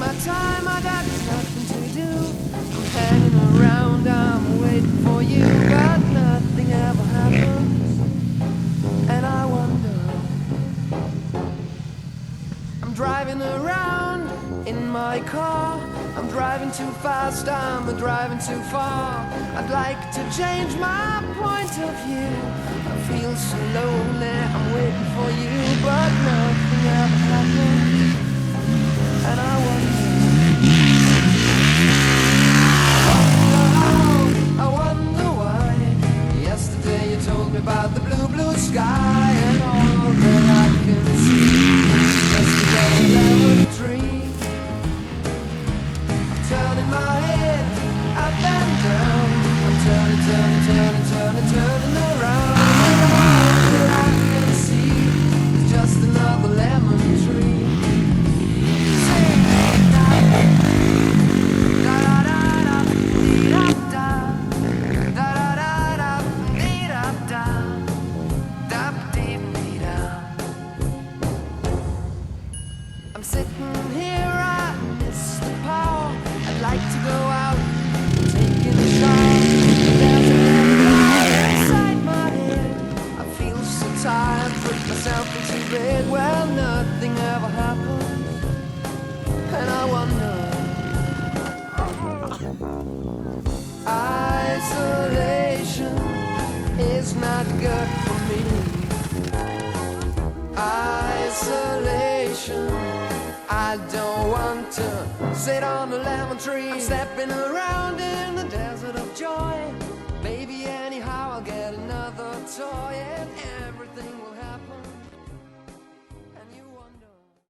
my time, I got nothing to do. I'm hanging around, I'm waiting for you, but nothing ever happens. And I wonder, I'm driving around in my car. I'm driving too fast, I'm driving too far. I'd like to change my point of view. I feel so lonely, I'm waiting for you, but nothing ever happens. And I wonder why. Yesterday you told me about the blue, blue sky, and all that I can see is just a lemon tree. I'm turning my head up and down. I'm turning, turning, turning, turning, turning around. And all that I can see is just another lemon tree. I'm sitting here, I miss the power. I'd like to go out, taking a shower. There's a fire inside my head. I feel so tired, put myself into bed. Well, nothing ever happened, and I wonder. Isolation is not good for me. Isolation, I don't want to sit on a lemon tree. I'm stepping around in the desert of joy.